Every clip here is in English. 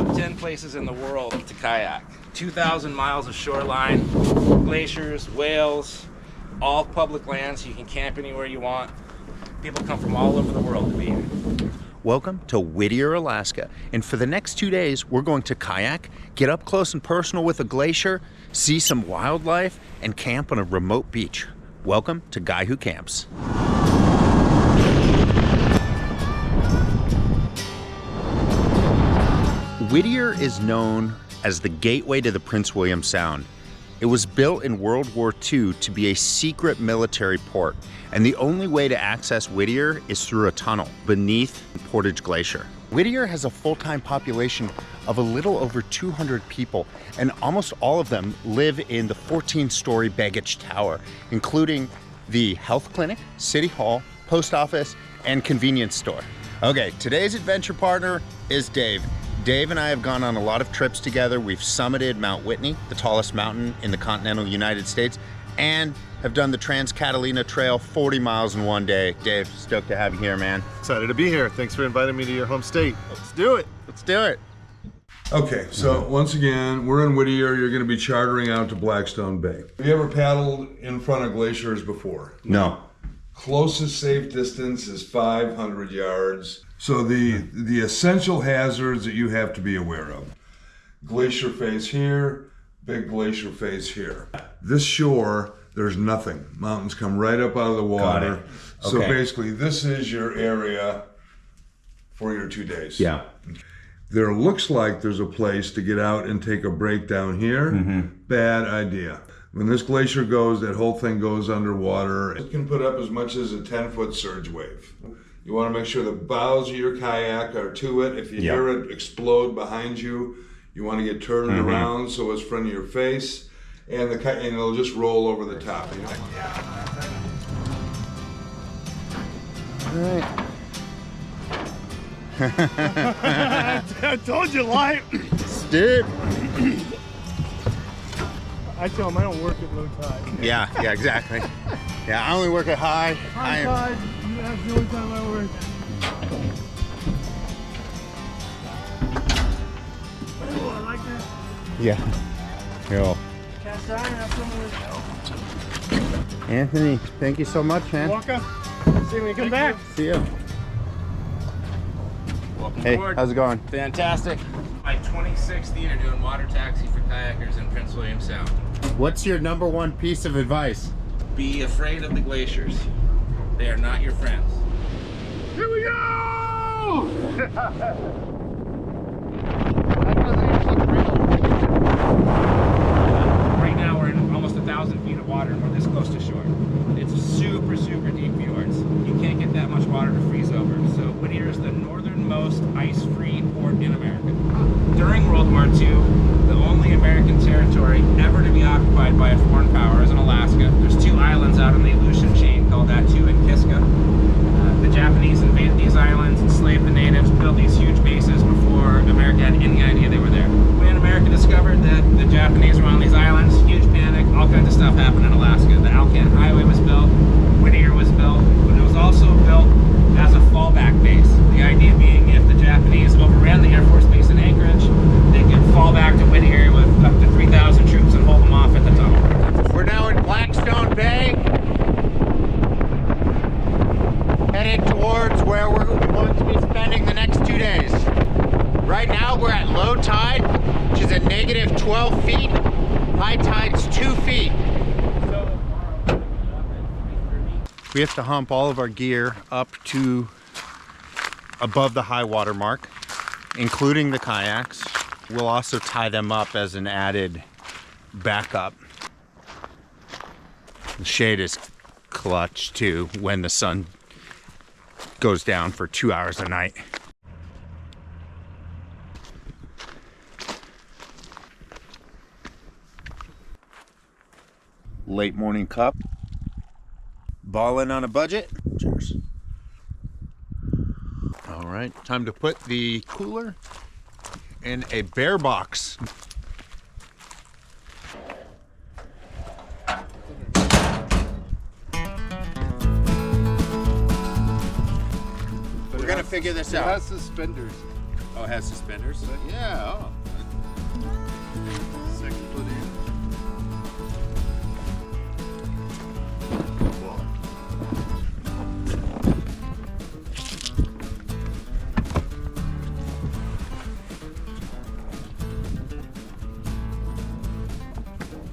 top 10 places in the world to kayak. 2,000 miles of shoreline, glaciers, whales, all public lands. You can camp anywhere you want. People come from all over the world to be here. Welcome to Whittier, Alaska. And for the next 2 days, we're going to kayak, get up close and personal with a glacier, see some wildlife, and camp on a remote beach. Welcome to Guy Who Camps. Whittier is known as the gateway to the Prince William Sound. It was built in World War II to be a secret military port, and the only way to access Whittier is through a tunnel beneath Portage Glacier. Whittier has a full-time population of a little over 200 people, and almost all of them live in the 14-story baggage tower, including the health clinic, city hall, post office, and convenience store. Okay, today's adventure partner is Dave. Dave and I have gone on a lot of trips together. We've summited Mount Whitney, the tallest mountain in the continental United States, and have done the Trans-Catalina Trail 40 miles in one day. Dave, stoked to have you here, man. Excited to be here. Thanks for inviting me to your home state. Let's do it. Let's do it. Okay, so once again, we're in Whittier. You're going to be chartering out to Blackstone Bay. Have you ever paddled in front of glaciers before? No. Closest safe distance is 500 yards. So the essential hazards that you have to be aware of. Glacier face here, big glacier face here. This shore, there's nothing. Mountains come right up out of the water. Okay. So basically, this is your area for your 2 days. Yeah. There looks like there's a place to get out and take a break down here. Bad idea. When this glacier goes, that whole thing goes underwater. It can put up as much as a 10-foot surge wave. You want to make sure the bows of your kayak are to it. If you hear it explode behind you, you want to get turned around so it's front of your face, and it'll just roll over the top. You know? All right. I told you, light. Dude. I tell him I don't work at low tide. Yeah, exactly. Yeah, I only work at high. High tide, that's the only time I work. Oh, I like that. Yeah. Yo. Cast iron, have some of Anthony, thank you so much, man. Walk up. See you when you come back. See ya. Welcome Hey, aboard. how's it going? Fantastic. My 26th year doing water taxi for kayakers in Prince William Sound. What's your #1 piece of advice? Be afraid of the glaciers. They are not your friends. Here we go! Right now we're in almost 1,000 feet of water and we're this close to shore. It's super, super deep fjords. You can't get that much water to freeze over. So Whittier is the northernmost ice-free port in America. During World War II, the only American territory ever to be occupied by a foreign power is in Alaska. There's 2 islands out on the Aleutian chain called Attu and Kiska. The Japanese invaded these islands, enslaved the natives, built these huge bases before America had any idea they were there. When America discovered that the Japanese were on these islands, huge panic, all kinds of stuff happened in Alaska. The Alcan Highway was built, Whittier was built, but it was also built as a fallback base. The idea being if the Japanese overran the Air Force Base in Anchorage, they could fall back to Whittier with up to 3,000 troops and hold them off at the tunnel. We're now in Blackstone Bay, headed towards where we're going to be spending the next 2 days. Right now we're at low tide, which is at -12 feet. High tide's 2 feet. We have to hump all of our gear up to above the high water mark, including the kayaks. We'll also tie them up as an added backup. The shade is clutch too when the sun goes down for 2 hours a night. Late morning cup. Ballin' on a budget. Cheers. All right, time to put the cooler in a bear box. We're gonna figure this It out. has suspenders. Oh, it has suspenders? Yeah, oh. Second foot in.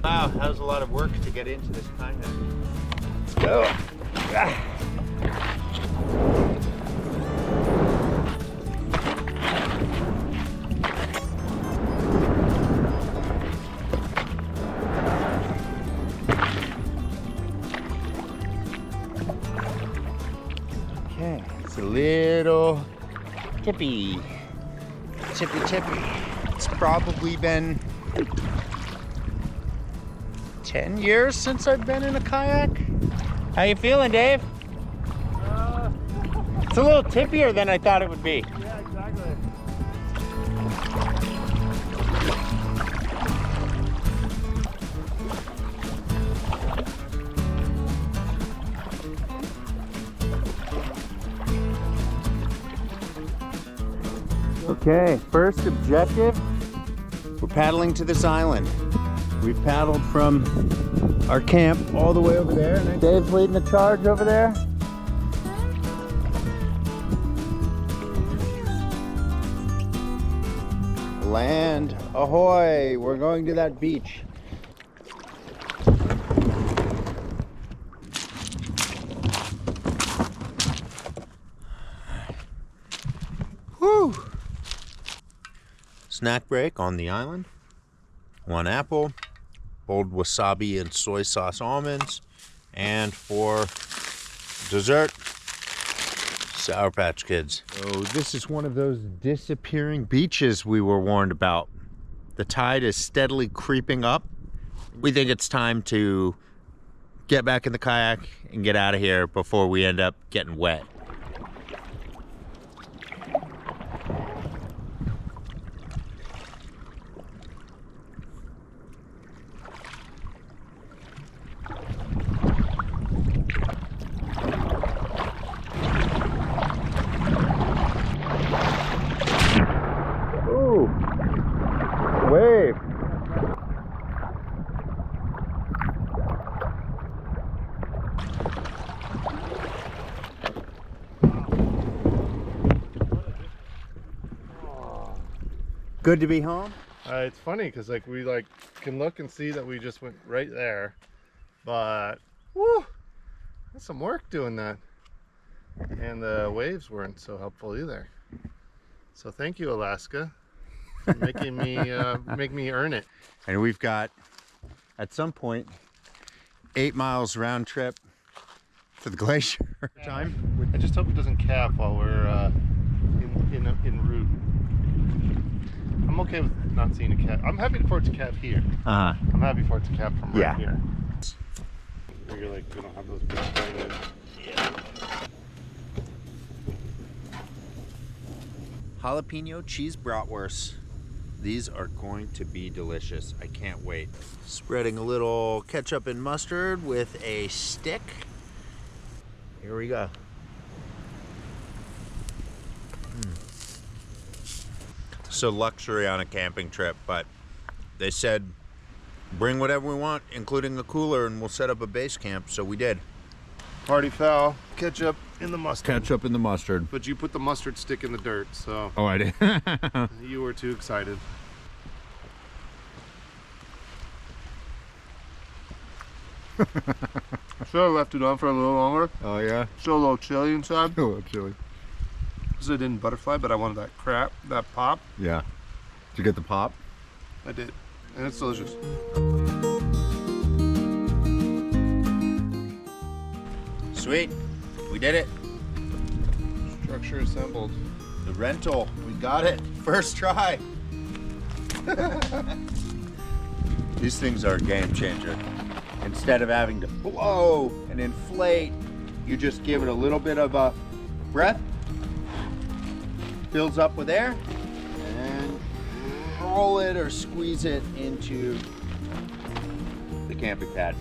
Wow, that was a lot of work to get into this kayak. Let's go. Okay, it's a little tippy. Tippy. It's probably been 10 years since I've been in a kayak. How you feeling, Dave? It's a little tippier than I thought it would be. Yeah, exactly. Okay, first objective, we're paddling to this island. We've paddled from our camp all the way over there. Dave's leading the charge over there. Land ahoy! We're going to that beach. Whew! Snack break on the island. 1 apple, bold wasabi and soy sauce almonds, and for dessert, Sour Patch Kids. Oh, this is one of those disappearing beaches we were warned about. The tide is steadily creeping up. We think it's time to get back in the kayak and get out of here before we end up getting wet. Wave. Good to be home. It's funny because like we can look and see that we just went right there, but woo, that's some work doing that, and the waves weren't so helpful either. So thank you, Alaska. Making me make me earn it. And we've got, at some point, 8 miles round trip to the glacier. Time. I just hope it doesn't cap while we're en route. I'm okay with not seeing a cap. I'm happy for it to cap here. Uh-huh. I'm happy for it to cap from right here. Where you're like, we don't have those big things. Jalapeno cheese bratwursts. These are going to be delicious. I can't wait. Spreading a little ketchup and mustard with a stick. Here we go. So luxury on a camping trip, but they said bring whatever we want, including the cooler, and we'll set up a base camp, so we did. Party foul. Ketchup in the mustard. Ketchup in the mustard. But you put the mustard stick in the dirt, so Oh, I did. you were too excited. Should have left it on for a little longer. Oh, yeah? Still a little chilly inside. A little chilly. Because I didn't butterfly, but I wanted that crap, that pop. Yeah. Did you get the pop? I did. And it's delicious. Sweet. We did it. Structure assembled. The rental. We got it. First try. These things are a game changer. Instead of having to blow and inflate, you just give it a little bit of a breath, fills up with air, and roll it or squeeze it into the camping pad.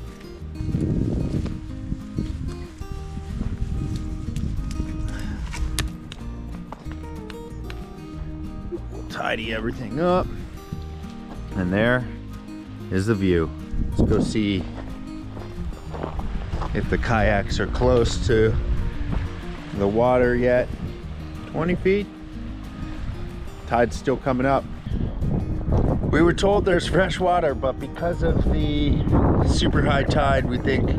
tidy everything up. And there is the view. Let's go see if the kayaks are close to the water yet. 20 feet. Tide's still coming up. We were told there's fresh water, but because of the super high tide, we think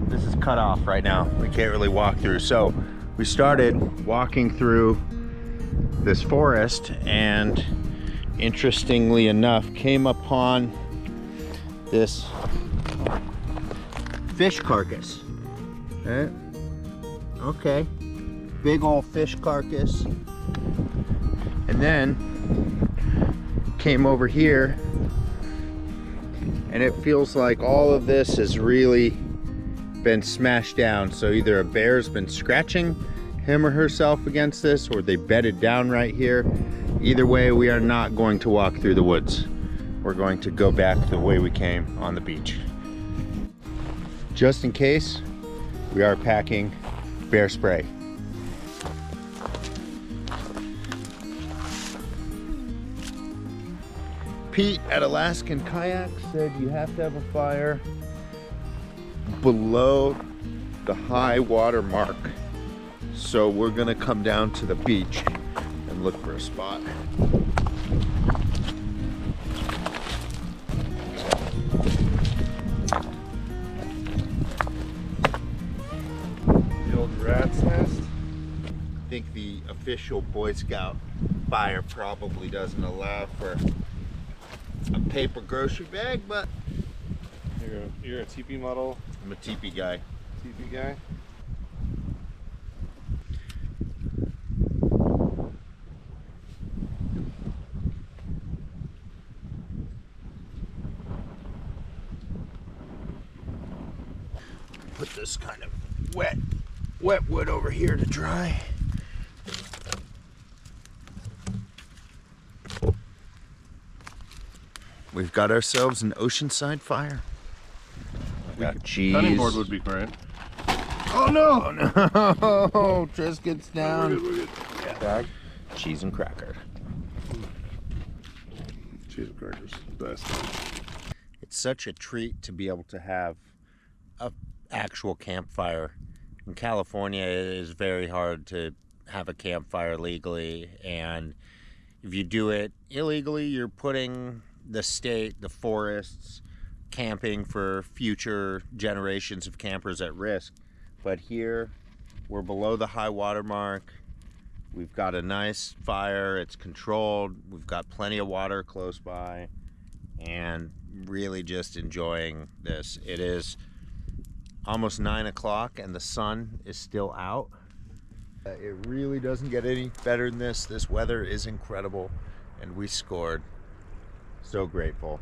this is cut off right now. We can't really walk through. So we started walking through this forest and interestingly enough came upon this fish carcass. Okay, big old fish carcass. And then came over here and it feels like all of this has really been smashed down. So either a bear's been scratching him or herself against this, or they bedded down right here. Either way, we are not going to walk through the woods. We're going to go back the way we came on the beach. Just in case, we are packing bear spray. Pete at Alaskan Kayaks said you have to have a fire below the high water mark. So we're gonna come down to the beach and look for a spot. The old rat's nest. I think the official Boy Scout fire probably doesn't allow for a paper grocery bag, but You're a teepee model. I'm a teepee guy. Teepee guy. Put this kind of wet wood over here to dry. We've got ourselves an oceanside fire. We got cheese. Cutting board would be great. Oh no! Oh no! Just gets down. We're good. Yeah. Bag. Cheese and cracker. Cheese and crackers, best. It's such a treat to be able to have an actual campfire. In California, it is very hard to have a campfire legally, and if you do it illegally, you're putting the state, the forests, camping for future generations of campers at risk. But here, we're below the high water mark. We've got a nice fire, it's controlled, we've got plenty of water close by, and really just enjoying this. It is almost 9 o'clock and the sun is still out. It really doesn't get any better than this. This weather is incredible and we scored. So grateful.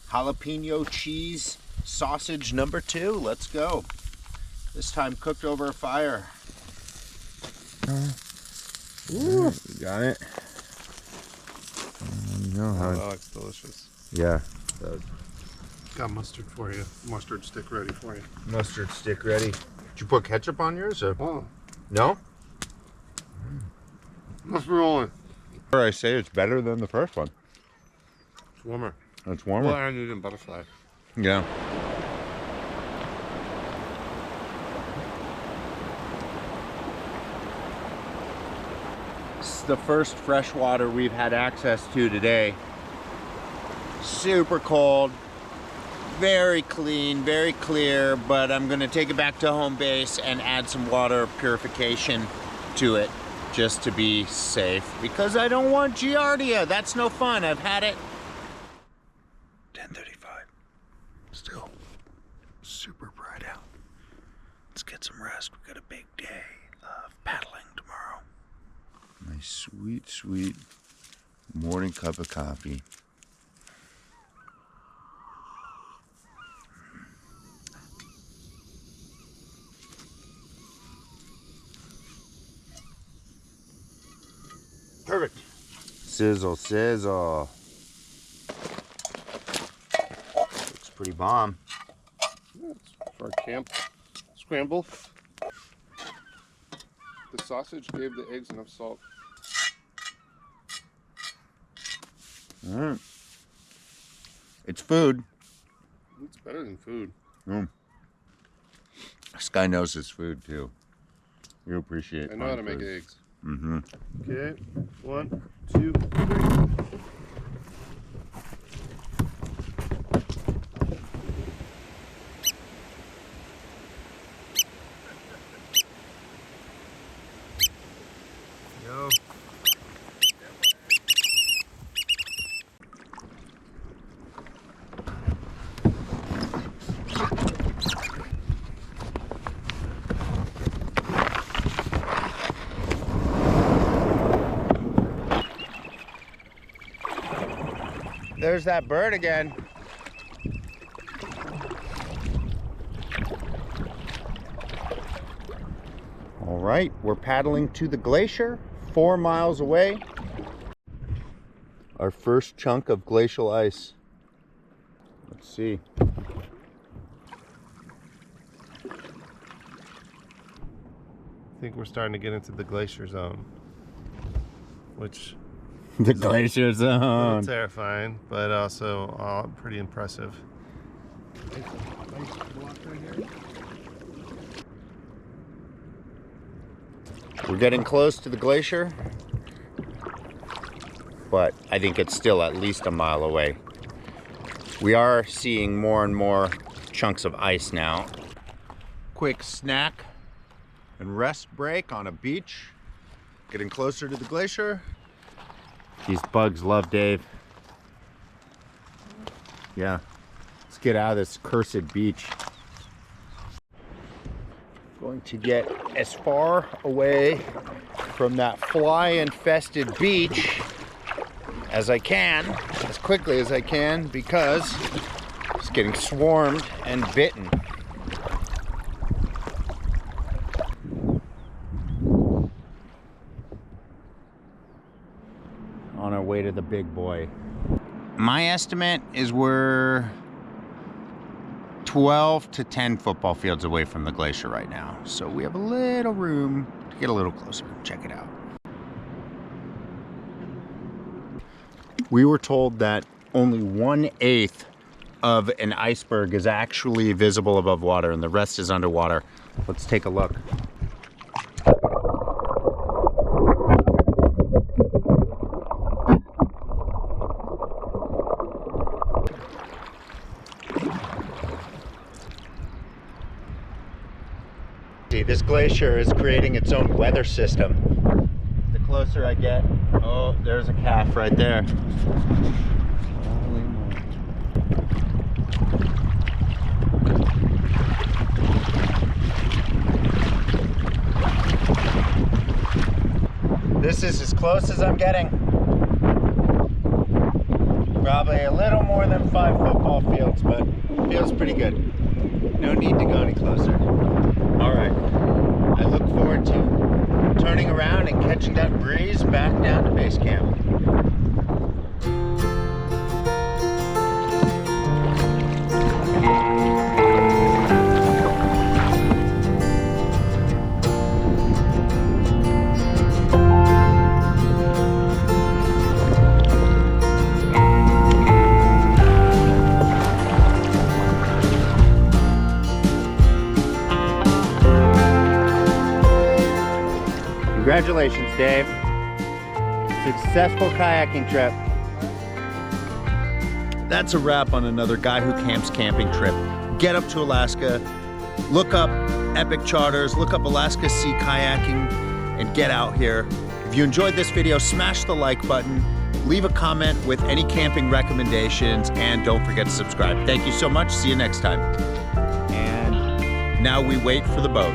Jalapeno cheese sausage number 2. Let's go. This time cooked over a fire. Ooh, you got it. That looks delicious. Yeah, it does. Got mustard for you. Mustard stick ready for you. Mustard stick ready. Did you put ketchup on yours? Or? Oh, No? must be rolling. I say it's better than the first one. It's warmer. It's warmer. Well, and you didn't butterfly. Yeah. This is the first fresh water we've had access to today. Super cold, very clean, very clear, but I'm gonna take it back to home base and add some water purification to it just to be safe, because I don't want giardia. That's no fun. I've had it. 10:35. Still super bright out. Let's get some rest. We've got a big day of paddling tomorrow. My sweet, sweet morning cup of coffee. Perfect. Sizzle, sizzle. pretty bomb. It's for a camp scramble. The sausage gave the eggs enough salt. It's food. It's better than food. This guy knows his food too. You appreciate. I know how to make eggs. Mm-hmm. Okay, 1, 2, 3. Go. There's that bird again. All right, we're paddling to the glacier, 4 miles away. Our first chunk of glacial ice. Let's see. I think we're starting to get into the glacier zone, which The glacier a little zone. terrifying, but also pretty impressive. We're getting close to the glacier, but I think it's still at least a mile away. We are seeing more and more chunks of ice now. Quick snack and rest break on a beach. Getting closer to the glacier. These bugs love Dave. Yeah, let's get out of this cursed beach. Going to get as far away from that fly-infested beach as I can, as quickly as I can, because it's getting swarmed and bitten. On our way to the big boy. My estimate is we're 12 to 10 football fields away from the glacier right now. So we have a little room to get a little closer. Check it out. We were told that only 1/8 of an iceberg is actually visible above water and the rest is underwater. Let's take a look. This glacier is creating its own weather system. The closer I get, oh, there's a calf right there. Holy moly. This is as close as I'm getting. Probably a little more than 5 football fields, but feels pretty good. No need to go any closer. All right, I look forward to turning around and catching that breeze back down to base camp. Congratulations, Dave. Successful kayaking trip. That's a wrap on another Guy Who Camps camping trip. Get up to Alaska, look up Epic Charters, look up Alaska Sea Kayaking, and get out here. If you enjoyed this video, smash the like button, leave a comment with any camping recommendations, and don't forget to subscribe. Thank you so much. See you next time. And now we wait for the boat.